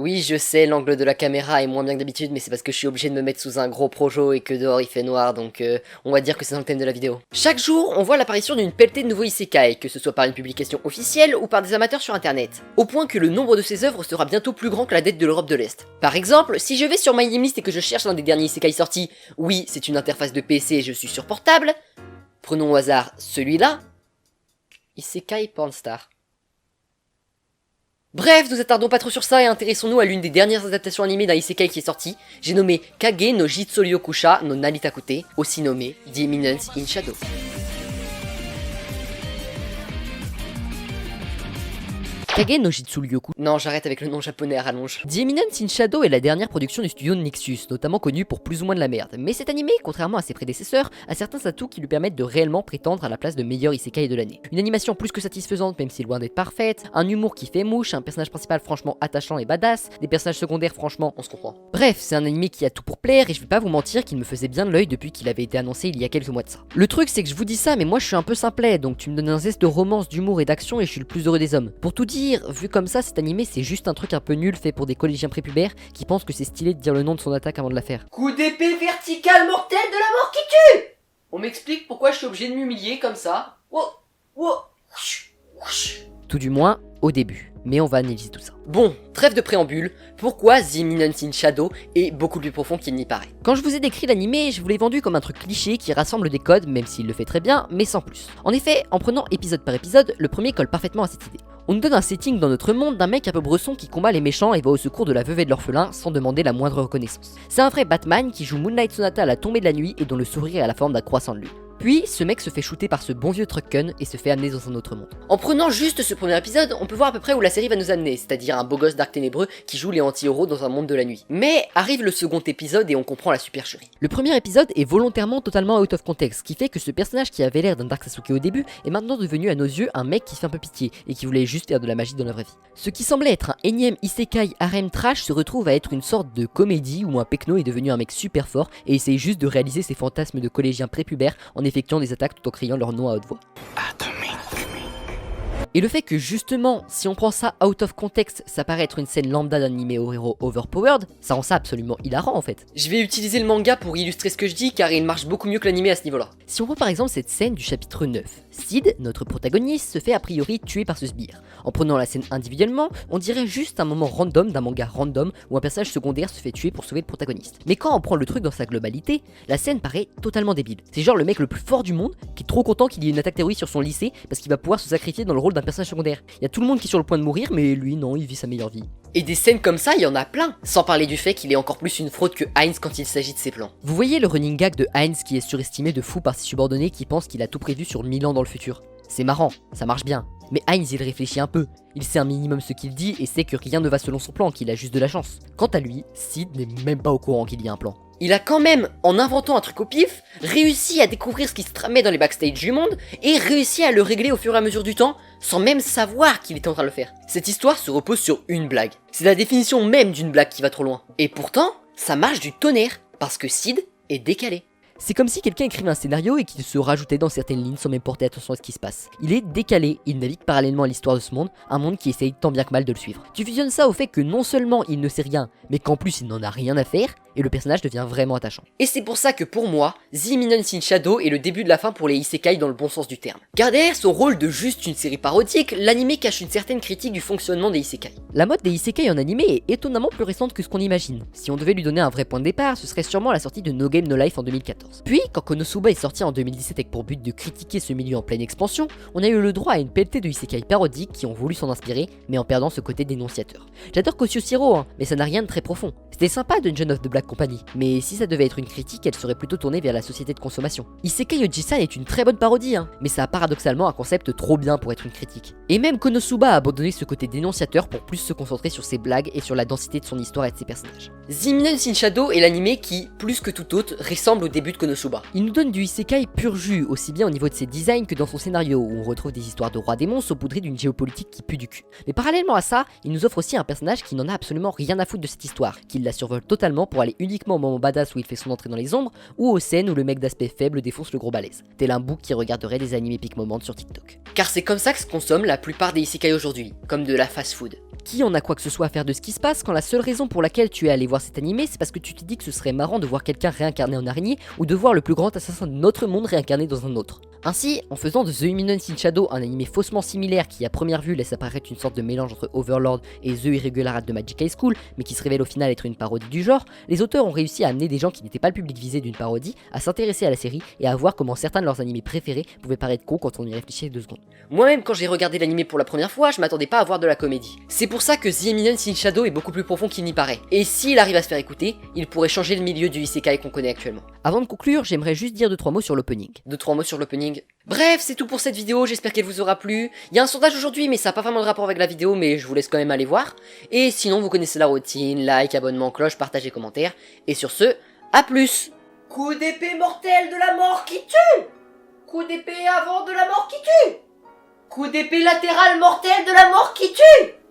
Oui, je sais, l'angle de la caméra est moins bien que d'habitude, mais c'est parce que je suis obligé de me mettre sous un gros projo et que dehors il fait noir, donc on va dire que c'est dans le thème de la vidéo. Chaque jour, on voit l'apparition d'une pelletée de nouveaux isekai, que ce soit par une publication officielle ou par des amateurs sur internet, au point que le nombre de ces œuvres sera bientôt plus grand que la dette de l'Europe de l'Est. Par exemple, si je vais sur MyNameList et que je cherche l'un des derniers isekai sortis, oui, c'est une interface de PC et je suis sur portable, prenons au hasard celui-là, Isekai Pornstar. Bref, nous attardons pas trop sur ça et intéressons-nous à l'une des dernières adaptations animées d'un isekai qui est sorti, j'ai nommé Kage no Jitsuryokusha no Naritakute, aussi nommé The Eminence in Shadow. Kage no Jitsuryoku. Non, j'arrête avec le nom japonais à rallonge. The Eminence in Shadow est la dernière production du studio Nixus, notamment connu pour plus ou moins de la merde. Mais cet animé, contrairement à ses prédécesseurs, a certains atouts qui lui permettent de réellement prétendre à la place de meilleur isekai de l'année. Une animation plus que satisfaisante, même si loin d'être parfaite, un humour qui fait mouche, un personnage principal franchement attachant et badass, des personnages secondaires franchement, on se comprend. Bref, c'est un animé qui a tout pour plaire et je vais pas vous mentir qu'il me faisait bien de l'œil depuis qu'il avait été annoncé il y a quelques mois de ça. Le truc c'est que je vous dis ça, mais moi je suis un peu simplet, donc tu me donnes un zeste de romance, d'humour et d'action et je suis le plus heureux des hommes. Pour tout dire, vu comme ça, cet animé c'est juste un truc un peu nul fait pour des collégiens prépubères qui pensent que c'est stylé de dire le nom de son attaque avant de la faire. Coup d'épée vertical mortel de la mort qui tue. On m'explique pourquoi je suis obligé de m'humilier comme ça. Tout du moins au début. Mais on va analyser tout ça. Bon, trêve de préambule, pourquoi The Eminence in Shadow est beaucoup plus profond qu'il n'y paraît. Quand je vous ai décrit l'animé, je vous l'ai vendu comme un truc cliché qui rassemble des codes, même s'il le fait très bien, mais sans plus. En effet, en prenant épisode par épisode, le premier colle parfaitement à cette idée. On nous donne un setting dans notre monde d'un mec un peu bresson qui combat les méchants et va au secours de la veuve et de l'orphelin sans demander la moindre reconnaissance. C'est un vrai Batman qui joue Moonlight Sonata à la tombée de la nuit et dont le sourire a la forme d'un croissant de lune. Puis, ce mec se fait shooter par ce bon vieux Trucken et se fait amener dans un autre monde. En prenant juste ce premier épisode, on peut voir à peu près où la série va nous amener, c'est-à-dire un beau gosse dark ténébreux qui joue les anti-héros dans un monde de la nuit. Mais arrive le second épisode et on comprend la supercherie. Le premier épisode est volontairement totalement out of context, ce qui fait que ce personnage qui avait l'air d'un Dark Sasuke au début est maintenant devenu à nos yeux un mec qui fait un peu pitié et qui voulait juste faire de la magie dans la vraie vie. Ce qui semblait être un énième isekai harem trash se retrouve à être une sorte de comédie où un pecno est devenu un mec super fort et essaye juste de réaliser ses fantasmes de collégiens prépubères en effectuant des attaques tout en criant leur nom à haute voix. Et le fait que justement, si on prend ça out of context, ça paraît être une scène lambda d'anime au héros overpowered, ça rend ça absolument hilarant en fait. Je vais utiliser le manga pour illustrer ce que je dis car il marche beaucoup mieux que l'anime à ce niveau-là. Si on prend par exemple cette scène du chapitre 9, Sid, notre protagoniste, se fait a priori tuer par ce sbire. En prenant la scène individuellement, on dirait juste un moment random d'un manga random où un personnage secondaire se fait tuer pour sauver le protagoniste. Mais quand on prend le truc dans sa globalité, la scène paraît totalement débile. C'est genre le mec le plus fort du monde qui est trop content qu'il y ait une attaque terroriste sur son lycée parce qu'il va pouvoir se sacrifier dans le rôle d'un personnage secondaire. Il y a tout le monde qui est sur le point de mourir, mais lui non, il vit sa meilleure vie. Et des scènes comme ça, il y en a plein. Sans parler du fait qu'il est encore plus une fraude que Heinz quand il s'agit de ses plans. Vous voyez le running gag de Heinz qui est surestimé de fou par ses subordonnés qui pensent qu'il a tout prévu sur 1000 ans dans le futur. C'est marrant, ça marche bien. Mais Heinz il réfléchit un peu, il sait un minimum ce qu'il dit et sait que rien ne va selon son plan, qu'il a juste de la chance. Quant à lui, Sid n'est même pas au courant qu'il y a un plan. Il a quand même, en inventant un truc au pif, réussi à découvrir ce qui se tramait dans les backstage du monde et réussi à le régler au fur et à mesure du temps, sans même savoir qu'il était en train de le faire. Cette histoire se repose sur une blague. C'est la définition même d'une blague qui va trop loin. Et pourtant, ça marche du tonnerre, parce que Sid est décalé. C'est comme si quelqu'un écrivait un scénario et qu'il se rajoutait dans certaines lignes sans même porter attention à ce qui se passe. Il est décalé, il navigue parallèlement à l'histoire de ce monde, un monde qui essaye tant bien que mal de le suivre. Tu fusionnes ça au fait que non seulement il ne sait rien, mais qu'en plus il n'en a rien à faire, et le personnage devient vraiment attachant. Et c'est pour ça que pour moi, The Eminence in Shadow est le début de la fin pour les isekai dans le bon sens du terme. Car derrière son rôle de juste une série parodique, l'anime cache une certaine critique du fonctionnement des isekai. La mode des isekai en anime est étonnamment plus récente que ce qu'on imagine. Si on devait lui donner un vrai point de départ, ce serait sûrement la sortie de No Game No Life en 2014. Puis, quand Konosuba est sorti en 2017 avec pour but de critiquer ce milieu en pleine expansion, on a eu le droit à une pelletée de isekai parodiques qui ont voulu s'en inspirer, mais en perdant ce côté dénonciateur. J'adore Kosyo Shiro, mais ça n'a rien de très profond. C'était sympa Dungeon of the Black Company, mais si ça devait être une critique, elle serait plutôt tournée vers la société de consommation. Isekai Oji-san est une très bonne parodie, mais ça a paradoxalement un concept trop bien pour être une critique. Et même Konosuba a abandonné ce côté dénonciateur pour plus se concentrer sur ses blagues et sur la densité de son histoire et de ses personnages. The Eminence in Shadow est l'anime qui, plus que tout autre, ressemble au début de Konosuba. Il nous donne du isekai pur jus, aussi bien au niveau de ses designs que dans son scénario, où on retrouve des histoires de rois démons saupoudrées d'une géopolitique qui pue du cul. Mais parallèlement à ça, il nous offre aussi un personnage qui n'en a absolument rien à foutre de cette histoire, qui l'a la survole totalement pour aller uniquement au moment badass où il fait son entrée dans les ombres, ou aux scènes où le mec d'aspect faible défonce le gros balèze, tel un bouc qui regarderait des animés Peak Moment sur TikTok. Car c'est comme ça que se consomment la plupart des isekai aujourd'hui, comme de la fast food. Qui en a quoi que ce soit à faire de ce qui se passe quand la seule raison pour laquelle tu es allé voir cet animé, c'est parce que tu t'es dit que ce serait marrant de voir quelqu'un réincarné en araignée ou de voir le plus grand assassin de notre monde réincarné dans un autre. Ainsi, en faisant de The Eminence in Shadow un animé faussement similaire qui à première vue laisse apparaître une sorte de mélange entre Overlord et The Irregular Art de Magic High School, mais qui se révèle au final être une parodie du genre, les auteurs ont réussi à amener des gens qui n'étaient pas le public visé d'une parodie à s'intéresser à la série et à voir comment certains de leurs animés préférés pouvaient paraître cons quand on y réfléchissait 2 secondes. Moi-même quand j'ai regardé l'animé pour la première fois, je m'attendais pas à voir de la comédie. C'est pour ça que The Eminence in Shadow est beaucoup plus profond qu'il n'y paraît. Et s'il arrive à se faire écouter, il pourrait changer le milieu du isekai qu'on connaît actuellement. Avant de conclure, j'aimerais juste dire 2-3 mots sur l'opening. 2-3 mots sur l'opening. Bref, c'est tout pour cette vidéo, j'espère qu'elle vous aura plu. Il y a un sondage aujourd'hui, mais ça n'a pas vraiment de rapport avec la vidéo, mais je vous laisse quand même aller voir. Et sinon, vous connaissez la routine, like, abonnement, cloche, partage et commentaire. Et sur ce, à plus. Coup d'épée mortel de la mort qui tue. Coup d'épée avant de la mort qui tue. Coup d'épée latéral mortel de la mort qui tue.